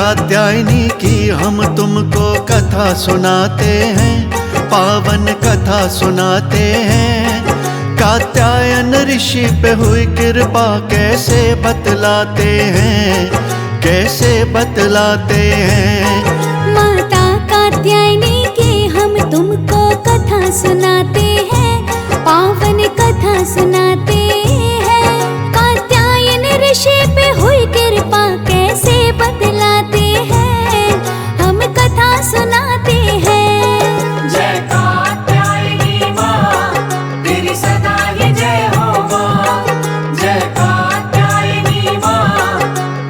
कात्यायनी की हम तुमको कथा सुनाते हैं, पावन कथा सुनाते हैं। कात्यायन ऋषि पे हुई कृपा कैसे बतलाते हैं, कैसे बतलाते हैं। माता कात्यायनी की हम तुमको कथा सुनाते हैं, पावन कथा सुनाते हैं। कात्यायन ऋषि पे हुई कृपा कैसे बतलाते हैं, हम कथा सुनाते हैं। जय कात्यायनी माँ, तेरी सदा ही जय हो माँ। जय कात्यायनी माँ,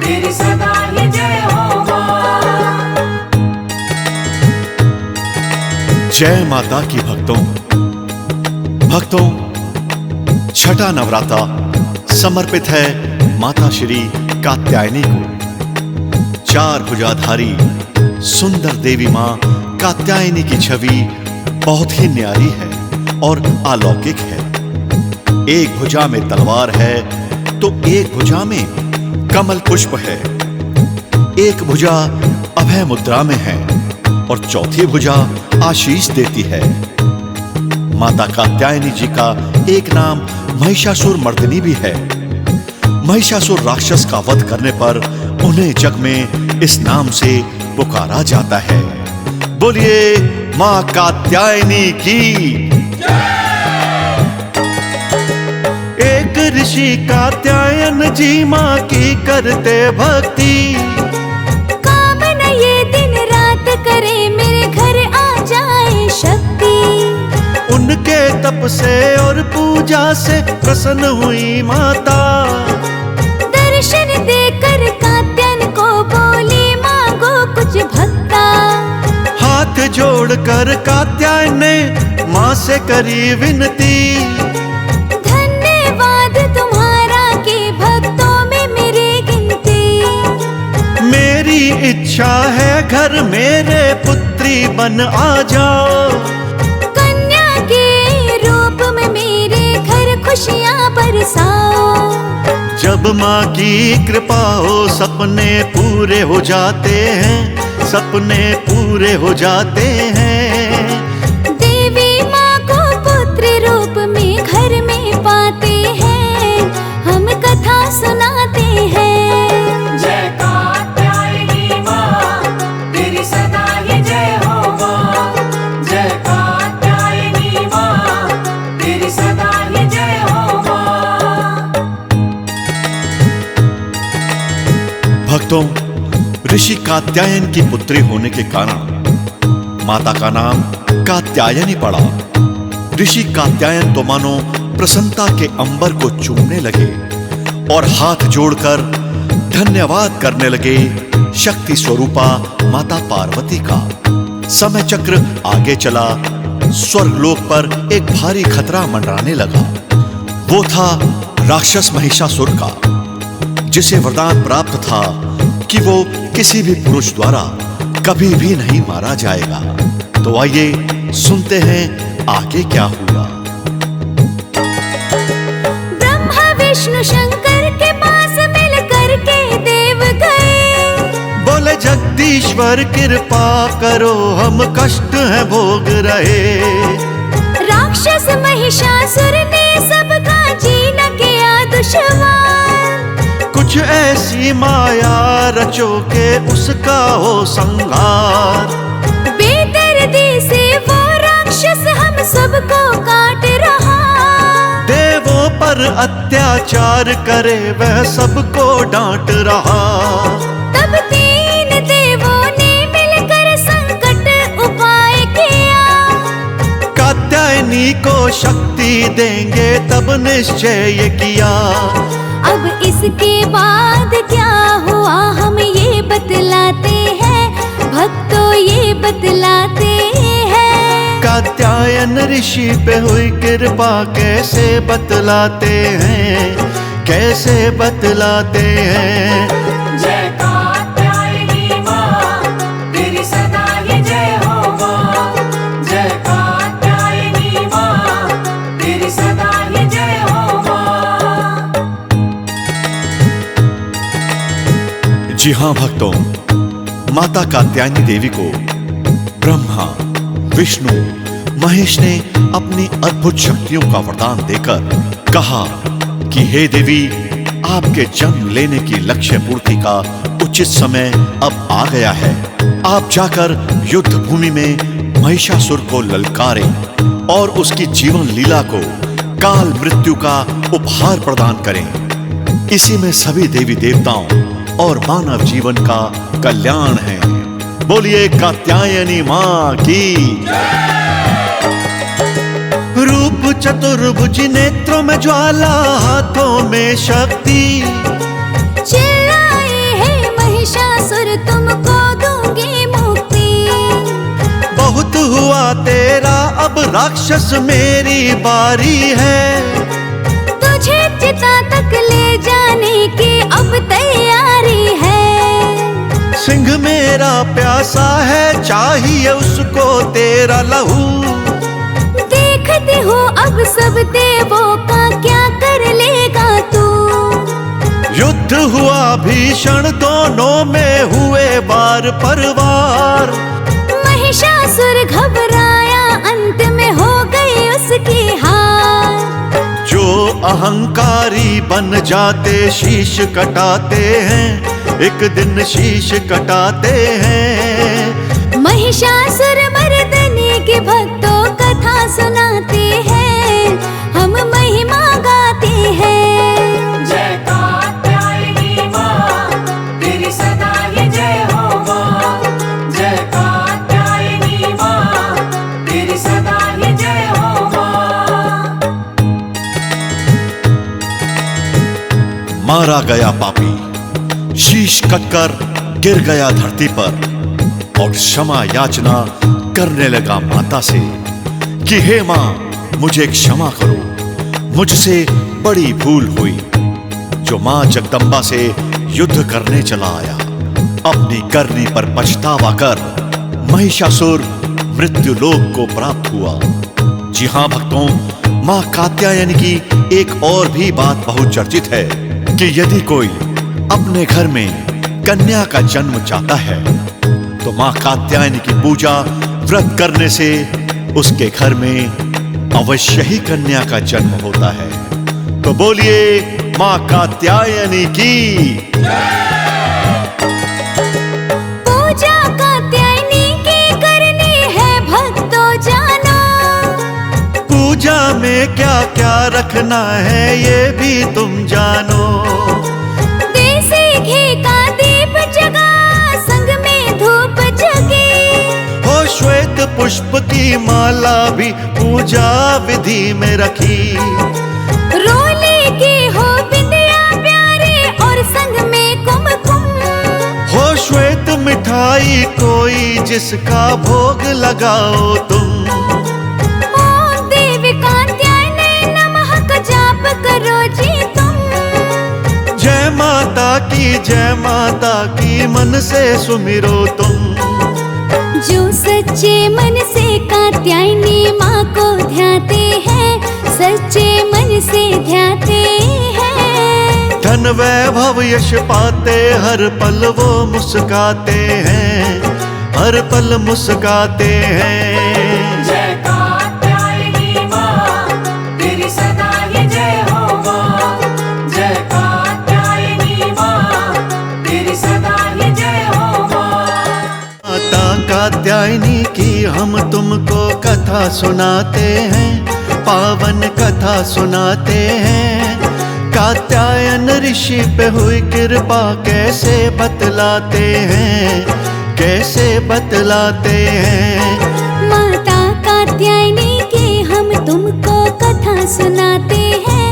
तेरी सदा ही जय हो माँ। जय माता की भक्तों। छठा नवरात्रा समर्पित है माता श्री कात्यायनी को। चार भुजाधारी सुंदर देवी मां कात्यायनी की छवि बहुत ही न्यारी है और अलौकिक है। एक भुजा में तलवार है तो एक भुजा में कमल पुष्प है, एक भुजा अभय मुद्रा में है और चौथी भुजा आशीष देती है। माता कात्यायनी जी का एक नाम महिषासुर मर्दिनी भी है। महिषासुर राक्षस का वध करने पर उन्हें जग में इस नाम से पुकारा जाता है। बोलिए मां कात्यायनी की। एक ऋषि कात्यायन जी मां की करते भक्ति, कामना ये दिन रात करे मेरे घर आ जाए शक्ति। उनके तप से और पूजा से प्रसन्न हुई माता। दर्शन देकर कात्यायन को बोली मांगो कुछ भक्ता। हाथ जोड़कर कात्यायन ने मां से करी विनती। धन्यवाद तुम्हारा कि भक्तों में मेरी गिनती। मेरी इच्छा है घर मेरे पुत्री बन आ जाओ। कन्या के रूप में मेरे घर खुशियां बरसाओ। जब माँ की कृपा हो सपने पूरे हो जाते हैं, सपने पूरे हो जाते हैं। देवी माँ को पुत्र रूप में घर में पाते हैं, हम कथा सुनाते हैं। जय कात्यायनी माँ, तेरी सदा ही जय हो माँ। जय कात्यायनी माँ, तेरी सदा ही जय हो माँ। भक्तों, ऋषि कात्यायन की पुत्री होने के कारण माता का नाम कात्यायनी पड़ा। ऋषि कात्यायन तो मानो प्रसन्नता के अंबर को चूमने लगे और हाथ जोड़कर धन्यवाद करने लगे शक्ति स्वरूपा माता पार्वती का। समय चक्र आगे चला। स्वर्गलोक पर एक भारी खतरा मंडराने लगा। वो था राक्षस महिषासुर का, जिसे वरदान प्राप्त था कि वो किसी भी पुरुष द्वारा कभी भी नहीं मारा जाएगा। तो आइए सुनते हैं आगे क्या हुआ। ब्रह्मा विष्णु शंकर के पास मिल करके देव गए। बोले जगदीश्वर कृपा करो हम कष्ट है भोग रहे। राक्षस महिषासुर ने सबका जीना किया दुश्वार। कुछ ऐसी माया रचो के उसका हो संहार। बेदर्दी से वो राक्षस हम सबको काट रहा। देवों पर अत्याचार करे वह सबको डांट रहा। तब तीन देवों ने मिलकर संकट उपाय किया। कात्यायनी को शक्ति देंगे तब निश्चय किया। अब इसके बाद क्या हुआ हम ये बतलाते हैं, भक्तों ये बतलाते हैं। कात्यायन ऋषि पे हुई कृपा कैसे बतलाते हैं, कैसे बतलाते हैं। जय कात्यायनी माँ, तेरी सदा ही जय हो माँ। जय कात्यायनी माँ, तेरी सदा ही जय हो माँ। जी हाँ भक्तों, माता कात्यायनी देवी को ब्रह्मा, विष्णु, महेश ने अपनी अद्भुत शक्तियों का वरदान देकर कहा कि हे देवी, आपके जन्म लेने की लक्ष्य पूर्ति का उचित समय अब आ गया है। आप जाकर युद्ध भूमि में महिषासुर को ललकारें और उसकी जीवन लीला को काल मृत्यु का उपहार प्रदान करें। इसी में सभी देवी देवताओं और मानव जीवन का कल्याण है। बोलिए कात्यायनी मां की। रूप चतुर्भुज, नेत्रों में ज्वाला, हाथों में शक्ति, चिल्लाए है महिषासुर, तुमको दूंगी मुक्ति। बहुत हुआ तेरा, अब राक्षस मेरी बारी है। तुझे चिता तक ले जाने की अब तैयारी है। सिंह मेरा प्यासा है, चाहिए उसको तेरा लहू। देखती हो अब सब देवों का, क्या कर लेगा तू। युद्ध हुआ भीषण, दोनों में हुए बार पर वार। महिषासुर घबराया, अंत में हो गई उसकी हार। जो अहंकारी बन जाते, शीश कटाते हैं, एक दिन शीश कटाते हैं। महिषासुर मर्दनी के भक्तों कथा सुनाते हैं, हम महिमा गाते हैं। जय कात्यायनी मां, तेरी सदा ही जय हो मां। जय कात्यायनी मां, तेरी सदा ही जय हो मां। मारा गया पापी, शीश कटकर गिर गया धरती पर और क्षमा याचना करने लगा माता से कि हे मां, मुझे क्षमा करो, मुझसे बड़ी भूल हुई। जो मां जगदम्बा से युद्ध करने चला आया, अपनी करनी पर पछतावा कर महिषासुर मृत्यु लोक को प्राप्त हुआ। जी हां भक्तों, मां कात्यायनी की एक और भी बात बहुत चर्चित है कि यदि कोई अपने घर में कन्या का जन्म चाहता है तो मां कात्यायनी की पूजा व्रत करने से उसके घर में अवश्य ही कन्या का जन्म होता है। तो बोलिए मां कात्यायनी की। पूजा कात्यायनी की करनी है भक्तों जानो। पूजा में क्या क्या रखना है ये भी तुम जानो। देसी घी का दीप जगा, संग में धूप जगी। हो श्वेत पुष्प की माला भी पूजा विधि में रखी। रोली की हो बिंदिया प्यारे और संग में कुमकुम। हो श्वेत मिठाई कोई जिसका भोग लगाओ तुम। ओम देवी कात्यायनी नमः का जाप करो जी तुम। जय माता की मन से सुमिरो तुम। जो सच्चे मन से कात्यायनी माँ को ध्याते हैं, सच्चे मन से ध्याते हैं। धन वैभव यश पाते, हर पल वो मुस्काते हैं, हर पल मुस्काते हैं। जय कात्यायनी मां, तेरी सदा ही जय हो मां। जय कात्यायनी मां, तेरी सदा ही जय हो मां। माता कात्यायनी की हम तुमको कथा सुनाते हैं, पावन कथा सुनाते हैं। कात्यायन ऋषि पे हुई कृपा कैसे बतलाते हैं, कैसे बतलाते हैं। माता कात्यायनी की हम तुमको कथा सुनाते हैं,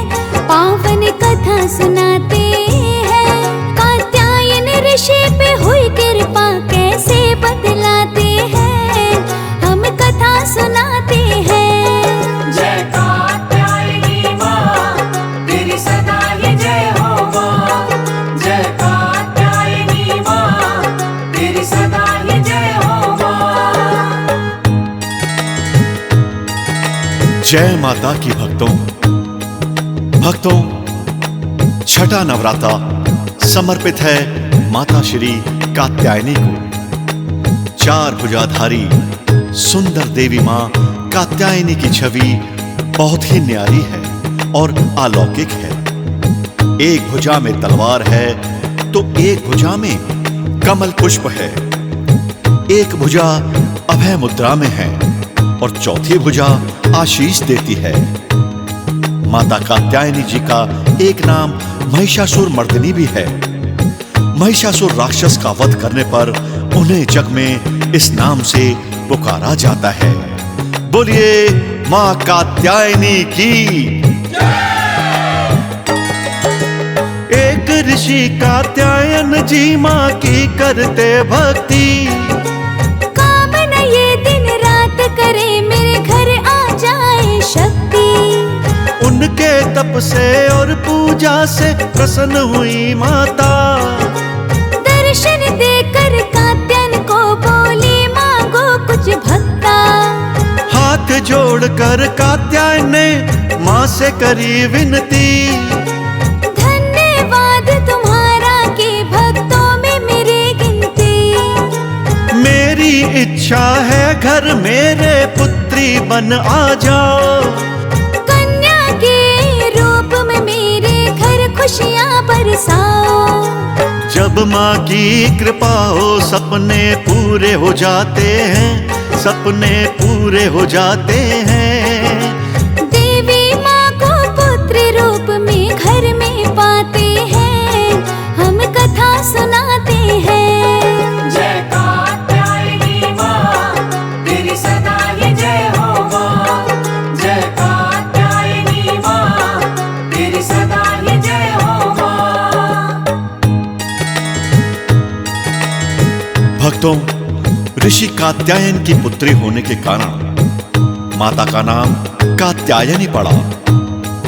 पावन कथा सुनाते हैं। कात्यायन ऋषि पे हुई कृपा कैसे बतलाते हैं, हम कथा सुनाते हैं। जय कात्यायनी मां, तेरी सदा ही जय हो मां। जय कात्यायनी मां, तेरी सदा ही जय हो मां। जय माता की भक्तों, छठा नवरात्रा समर्पित है माता श्री कात्यायनी को। चार भुजाधारी सुंदर देवी मां कात्यायनी की छवि बहुत ही न्यारी है और अलौकिक है। एक भुजा में तलवार है तो एक भुजा में कमल पुष्प है, एक भुजा अभय मुद्रा में है और चौथी भुजा आशीष देती है। माता कात्यायनी जी का एक नाम महिषासुर मर्दिनी भी है। महिषासुर राक्षस का वध करने पर उन्हें जग में इस नाम से पुकारा जाता है। बोलिए मां कात्यायनी की। एक ऋषि कात्यायन जी मां की करते भक्ति, कामना ये दिन रात करे मेरे घर आ जाए शक्ति। उनके तप से और पूजा से प्रसन्न हुई माता, दर्शन देकर कात्यायन को बोली मांगो कुछ भक्ता। हाथ जोड़कर कात्यायन ने मां से करी विनती, धन्यवाद तुम्हारा कि भक्तों में मेरी गिनती। मेरी इच्छा है घर मेरे पुत्री बन आ जाओ, कन्या के रूप में मेरे घर खुशियां बरसाओ। जब माँ की कृपा हो सपने पूरे हो जाते हैं, सपने पूरे हो जाते हैं। देवी माँ को पुत्र रूप में घर में पाते हैं, हम कथा सुनाते हैं। जय कात्यायनी माँ तेरी सदा ही जय हो माँ। जय कात्यायनी माँ तेरी सदा ही जय हो माँ। भक्तों, ऋषि कात्यायन की पुत्री होने के कारण माता का नाम कात्यायनी पड़ा।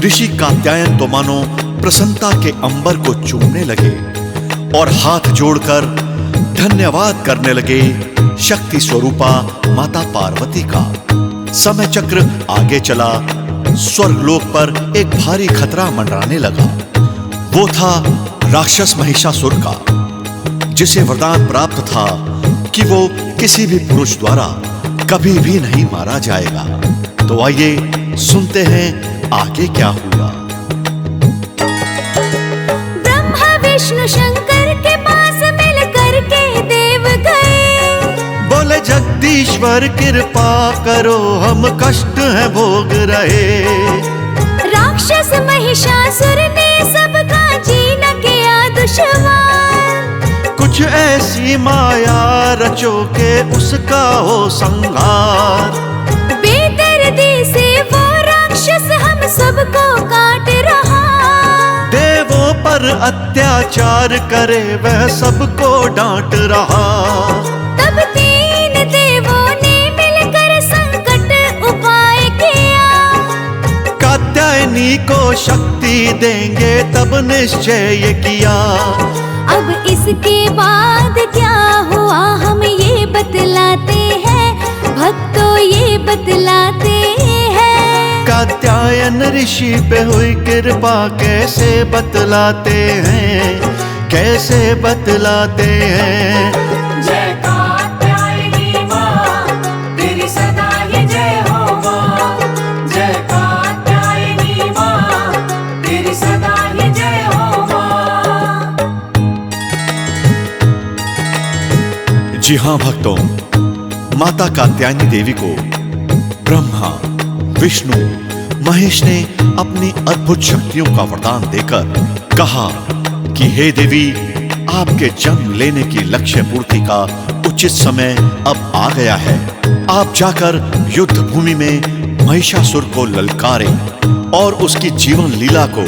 ऋषि कात्यायन तो मानो प्रसन्नता के अंबर को चूमने लगे और हाथ जोड़कर धन्यवाद करने लगे शक्ति स्वरूपा माता पार्वती का। समय चक्र आगे चला, स्वर्गलोक पर एक भारी खतरा मंडराने लगा। वो था राक्षस महिषासुर का, जिसे वरदान प्राप्त था कि वो किसी भी पुरुष द्वारा कभी भी नहीं मारा जाएगा। तो आइए सुनते हैं आगे क्या हुआ। ब्रह्मा विष्णु शंकर के पास मिल करके देव गए, बोले जगदीश्वर कृपा करो हम कष्ट है भोग रहे। राक्षस महिषासुर ने सबका जीना किया दुश्वार। कुछ ऐसी माया रचो के उसका हो संहार। बेदर्दी से वो राक्षस हम सबको काट रहा। देवों पर अत्याचार करे वह सबको डांट रहा। तब तीन देवों ने मिलकर संकट उपाय किया। कात्यायनी को शक्ति देंगे तब निश्चय किया। अब इसके बाद क्या हुआ हम ये बतलाते हैं, भक्तों ये बतलाते हैं। कात्यायन ऋषि पे हुई कृपा कैसे बतलाते हैं, कैसे बतलाते हैं। जय कात्यायनी माँ तेरी सदा ही जय हो माँ। जय कात्यायनी माँ तेरी सदा ही जय हो माँ। जी हाँ भक्तों, माता कात्यायनी देवी को ब्रह्मा विष्णु महेश ने अपनी अद्भुत शक्तियों का वरदान देकर कहा कि हे देवी, आपके जन्म लेने की लक्ष्य पूर्ति का उचित समय अब आ गया है। आप जाकर युद्ध भूमि में महिषासुर को ललकारें और उसकी जीवन लीला को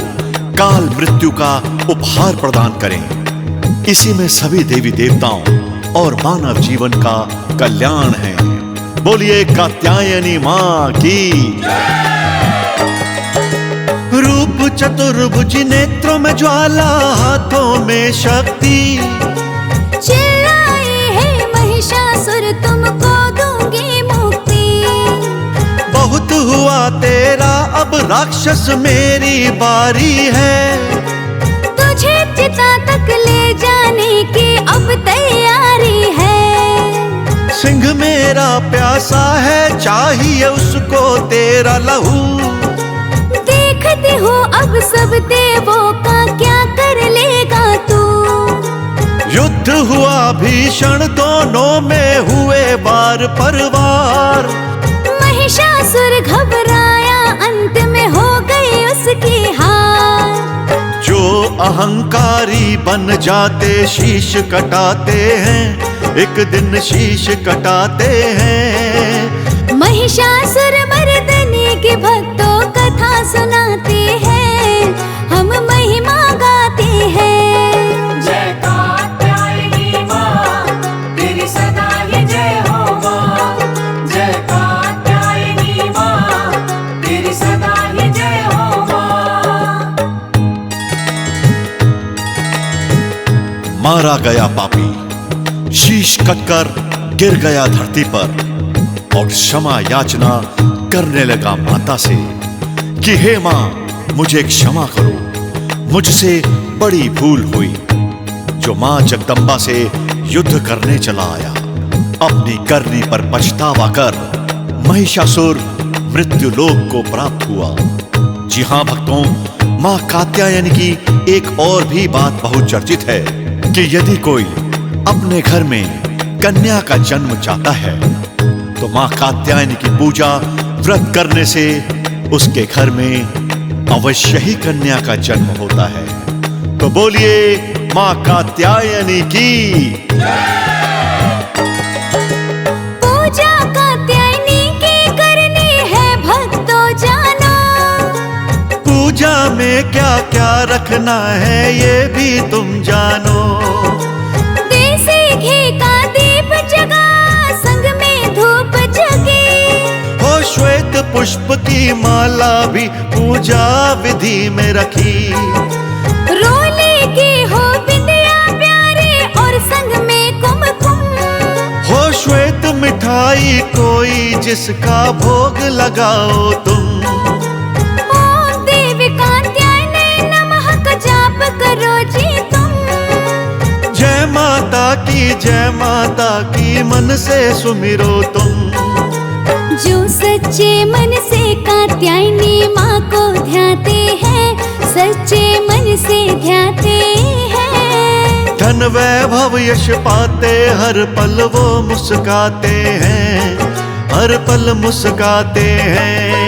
काल मृत्यु का उपहार प्रदान करें। इसी में सभी देवी देवताओं और मानव जीवन का कल्याण है। बोलिए कात्यायनी मां की। रूप चतुर्भुज, नेत्रों में ज्वाला, हाथों में शक्ति। चिल्लाए हे महिषासुर तुमको दूंगी मुक्ति। बहुत हुआ तेरा, अब राक्षस मेरी बारी है। तुझे चिता तक ले जाने की अब तैयारी है। सिंह मेरा प्यासा है, चाहिए उसको तेरा लहू। देखते हो अब सब देवों का, क्या कर लेगा तू। युद्ध हुआ भीषण, दोनों में हुए बार पर वार। महिषासुर घबराया, अंत में हो गई उसकी हार। जो अहंकारी बन जाते शीश कटाते हैं, एक दिन शीश कटाते हैं। महिषासुर मर्दनी के भक्तों कथा सुनाते हैं, हम महिमा गाते हैं। जय कात्यायनी माँ, तेरी सदा ही जय हो माँ। जय कात्यायनी माँ, तेरी सदा ही जय हो माँ। मारा गया पापी, शीश कटकर गिर गया धरती पर, और क्षमा याचना करने लगा माता से कि हे माँ, मुझे क्षमा करो, मुझसे बड़ी भूल हुई। जो माँ जगदम्बा से युद्ध करने चला आया, अपनी करनी पर पछतावा कर महिषासुर मृत्यु लोक को प्राप्त हुआ। जी हाँ भक्तों, माँ कात्यायनी की एक और भी बात बहुत चर्चित है कि यदि कोई अपने घर में कन्या का जन्म चाहता है, तो माँ कात्यायनी की पूजा व्रत करने से उसके घर में अवश्य ही कन्या का जन्म होता है। तो बोलिए माँ कात्यायनी की। पूजा कात्यायनी की करनी है भक्तों जानो। पूजा में क्या क्या रखना है ये भी तुम जानो। देसी घी का दीप जगा, संग में धूप जगे। हो श्वेत पुष्प की माला भी पूजा विधि में रखी। रोले की हो बिंदिया प्यारे, और संग में कुमकुम। हो श्वेत मिठाई कोई जिसका भोग लगाओ तुम। ओम देवी कात्यायनी नमः का जाप करो जी तुम। जय माता की मन से सुमिरो तुम। जो सच्चे मन से कात्यायनी माँ को ध्याते हैं, सच्चे मन से ध्याते हैं। धन वैभव यश पाते, हर पल वो मुस्काते हैं, हर पल मुस्काते हैं।